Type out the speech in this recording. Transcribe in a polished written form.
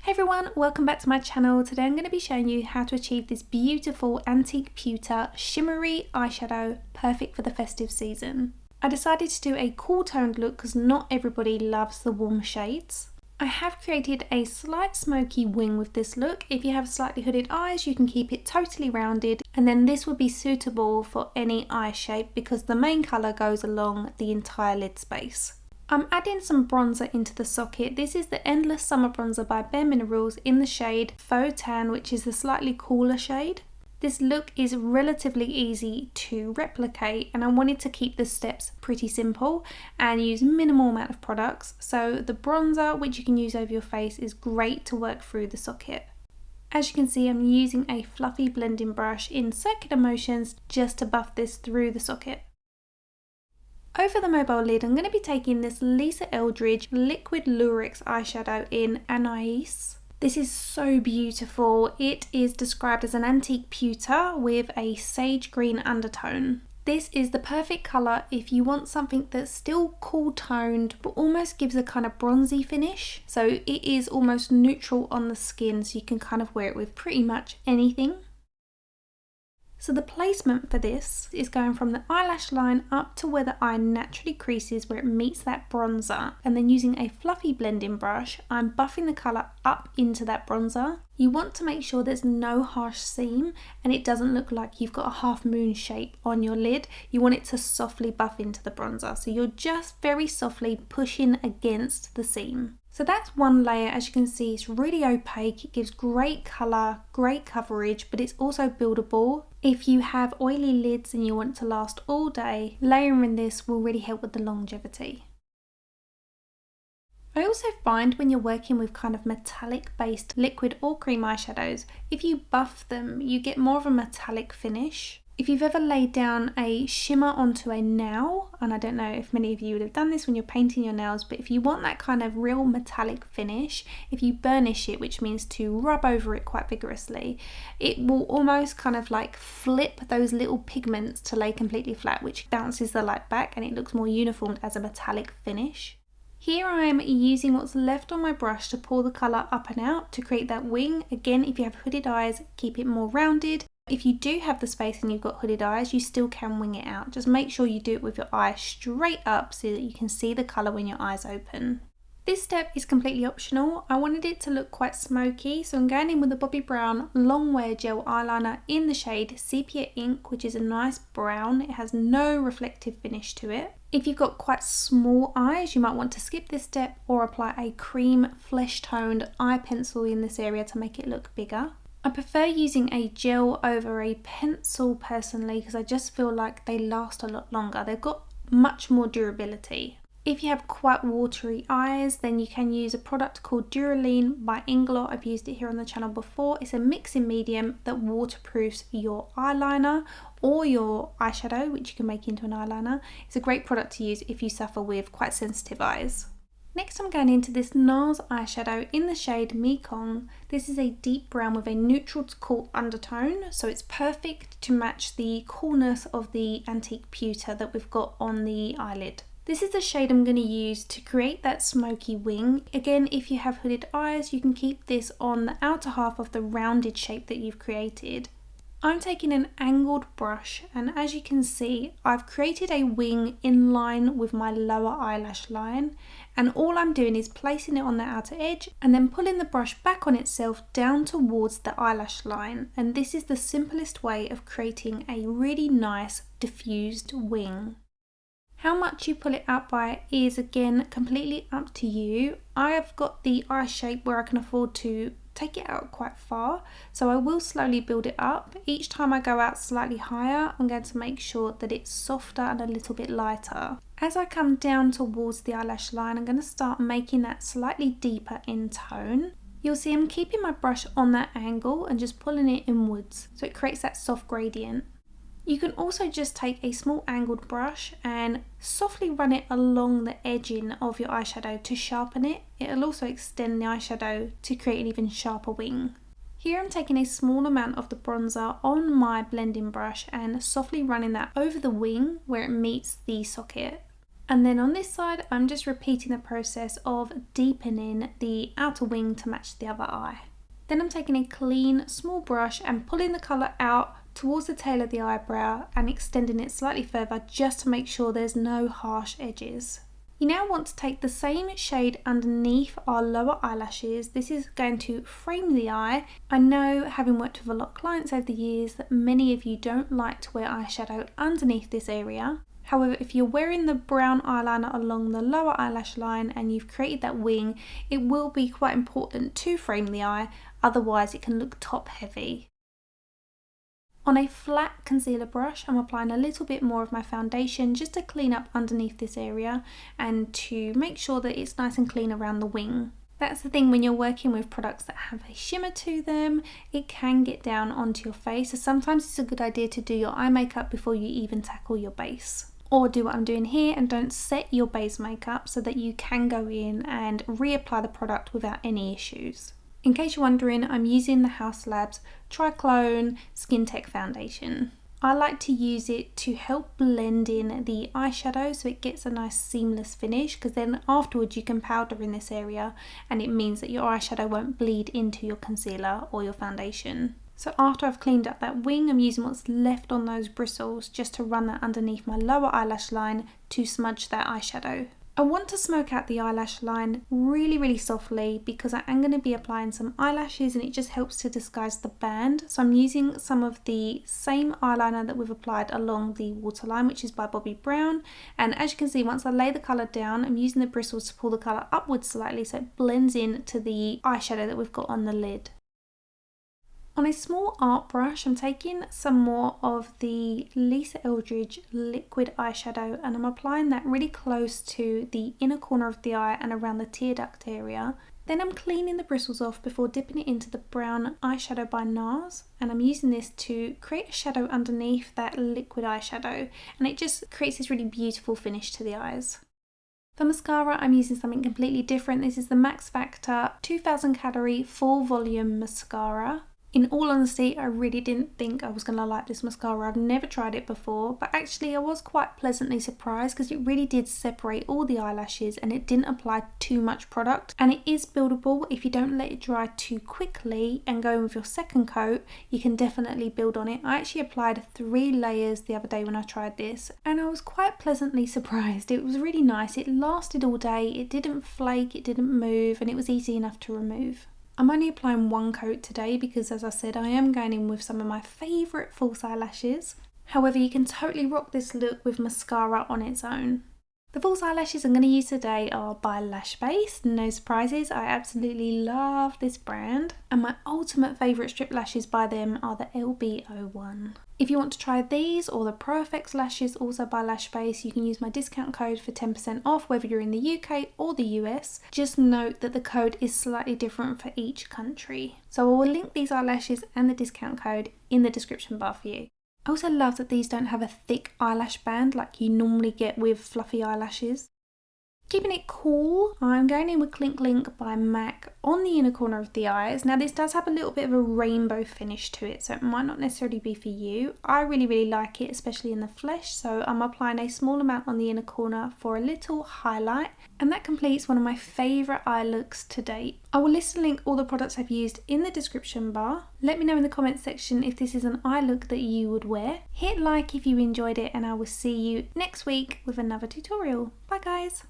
Hey everyone, welcome back to my channel. Today I'm going to be showing you how to achieve this beautiful antique pewter shimmery eyeshadow, perfect for the festive season. I decided to do a cool toned look because not everybody loves the warm shades. I have created a slight smoky wing with this look. If you have slightly hooded eyes, you can keep it totally rounded, and then this would be suitable for any eye shape because the main colour goes along the entire lid space. I'm adding some bronzer into the socket. This is the Endless Summer Bronzer by Bare Minerals in the shade Faux Tan, which is the slightly cooler shade. This look is relatively easy to replicate, and I wanted to keep the steps pretty simple and use minimal amount of products. So the bronzer, which you can use over your face, is great to work through the socket. As you can see, I'm using a fluffy blending brush in circular motions just to buff this through the socket. Over the mobile lid, I'm going to be taking this Lisa Eldridge Liquid Lurex eyeshadow in Anais. This is so beautiful. It is described as an antique pewter with a sage green undertone. This is the perfect colour if you want something that's still cool toned but almost gives a kind of bronzy finish. So it is almost neutral on the skin, so you can kind of wear it with pretty much anything. So the placement for this is going from the eyelash line up to where the eye naturally creases, where it meets that bronzer, and then using a fluffy blending brush, I'm buffing the colour up into that bronzer. You want to make sure there's no harsh seam and it doesn't look like you've got a half moon shape on your lid. You want it to softly buff into the bronzer, so you're just very softly pushing against the seam. So that's one layer. As you can see, it's really opaque. It gives great colour, great coverage, but it's also buildable. If you have oily lids and you want it to last all day, layering this will really help with the longevity. I also find when you're working with kind of metallic based liquid or cream eyeshadows, if you buff them, you get more of a metallic finish. If you've ever laid down a shimmer onto a nail, and I don't know if many of you would have done this when you're painting your nails, but if you want that kind of real metallic finish, if you burnish it, which means to rub over it quite vigorously, it will almost kind of like flip those little pigments to lay completely flat, which bounces the light back and it looks more uniformed as a metallic finish. Here I am using what's left on my brush to pour the colour up and out to create that wing. Again, if you have hooded eyes, keep it more rounded. If you do have the space and you've got hooded eyes, you still can wing it out. Just make sure you do it with your eye straight up so that you can see the colour when your eyes open. This step is completely optional. I wanted it to look quite smoky, so I'm going in with the Bobbi Brown Long Wear Gel Eyeliner in the shade Sepia Ink, which is a nice brown. It has no reflective finish to it. If you've got quite small eyes, you might want to skip this step or apply a cream flesh toned eye pencil in this area to make it look bigger. I prefer using a gel over a pencil personally because I just feel like they last a lot longer. They've got much more durability. If you have quite watery eyes, then you can use a product called Duraline by Inglot. I've used it here on the channel before. It's a mixing medium that waterproofs your eyeliner or your eyeshadow, which you can make into an eyeliner. It's a great product to use if you suffer with quite sensitive eyes. Next I'm going into this NARS eyeshadow in the shade Mekong. This is a deep brown with a neutral to cool undertone, so it's perfect to match the coolness of the antique pewter that we've got on the eyelid. This is the shade I'm going to use to create that smoky wing. Again, if you have hooded eyes, you can keep this on the outer half of the rounded shape that you've created. I'm taking an angled brush, and as you can see, I've created a wing in line with my lower eyelash line, and all I'm doing is placing it on the outer edge and then pulling the brush back on itself down towards the eyelash line, and this is the simplest way of creating a really nice diffused wing. How much you pull it out by is again completely up to you. I have got the eye shape where I can afford to take it out quite far, so I will slowly build it up. Each time I go out slightly higher, I'm going to make sure that it's softer and a little bit lighter. As I come down towards the eyelash line, I'm going to start making that slightly deeper in tone. You'll see I'm keeping my brush on that angle and just pulling it inwards, so it creates that soft gradient. You can also just take a small angled brush and softly run it along the edging of your eyeshadow to sharpen it. It'll also extend the eyeshadow to create an even sharper wing. Here I'm taking a small amount of the bronzer on my blending brush and softly running that over the wing where it meets the socket. And then on this side, I'm just repeating the process of deepening the outer wing to match the other eye. Then I'm taking a clean, small brush and pulling the colour out towards the tail of the eyebrow and extending it slightly further just to make sure there's no harsh edges. You now want to take the same shade underneath our lower eyelashes. This is going to frame the eye. I know, having worked with a lot of clients over the years, that many of you don't like to wear eyeshadow underneath this area. However, if you're wearing the brown eyeliner along the lower eyelash line and you've created that wing, it will be quite important to frame the eye, otherwise it can look top heavy. On a flat concealer brush, I'm applying a little bit more of my foundation just to clean up underneath this area and to make sure that it's nice and clean around the wing. That's the thing when you're working with products that have a shimmer to them, it can get down onto your face, so sometimes it's a good idea to do your eye makeup before you even tackle your base. Or do what I'm doing here and don't set your base makeup so that you can go in and reapply the product without any issues. In case you're wondering, I'm using the House Labs Triclone Skin Tech Foundation. I like to use it to help blend in the eyeshadow so it gets a nice seamless finish, because then afterwards you can powder in this area and it means that your eyeshadow won't bleed into your concealer or your foundation. So after I've cleaned up that wing, I'm using what's left on those bristles just to run that underneath my lower eyelash line to smudge that eyeshadow. I want to smoke out the eyelash line really softly because I am going to be applying some eyelashes and it just helps to disguise the band. So I'm using some of the same eyeliner that we've applied along the waterline, which is by Bobbi Brown. And as you can see, once I lay the colour down, I'm using the bristles to pull the colour upwards slightly so it blends in to the eyeshadow that we've got on the lid. On a small art brush, I'm taking some more of the Lisa Eldridge liquid eyeshadow and I'm applying that really close to the inner corner of the eye and around the tear duct area. Then I'm cleaning the bristles off before dipping it into the brown eyeshadow by NARS, and I'm using this to create a shadow underneath that liquid eyeshadow, and it just creates this really beautiful finish to the eyes. For mascara, I'm using something completely different. This is the Max Factor 2000 calorie full volume mascara. In all honesty, I really didn't think I was going to like this mascara. I've never tried it before, but actually I was quite pleasantly surprised because it really did separate all the eyelashes and it didn't apply too much product. And it is buildable. If you don't let it dry too quickly and go in with your second coat, you can definitely build on it. I actually applied 3 layers the other day when I tried this and I was quite pleasantly surprised. It was really nice. It lasted all day. It didn't flake, it didn't move, and it was easy enough to remove. I'm only applying 1 coat today because, as I said, I am going in with some of my favourite false eyelashes. However, you can totally rock this look with mascara on its own. The false eyelashes I'm going to use today are by Lash Base. No surprises, I absolutely love this brand. And my ultimate favourite strip lashes by them are the LB01. If you want to try these or the Pro FX lashes, also by Lash Base, you can use my discount code for 10% off whether you're in the UK or the US. Just note that the code is slightly different for each country. So I will link these eyelashes and the discount code in the description bar for you. I also love that these don't have a thick eyelash band like you normally get with fluffy eyelashes. Keeping it cool, I'm going in with Clink Clink by MAC on the inner corner of the eyes. Now this does have a little bit of a rainbow finish to it, so it might not necessarily be for you. I really like it, especially in the flesh, so I'm applying a small amount on the inner corner for a little highlight, and that completes one of my favourite eye looks to date. I will list and link all the products I've used in the description bar. Let me know in the comments section if this is an eye look that you would wear. Hit like if you enjoyed it, and I will see you next week with another tutorial. Bye guys!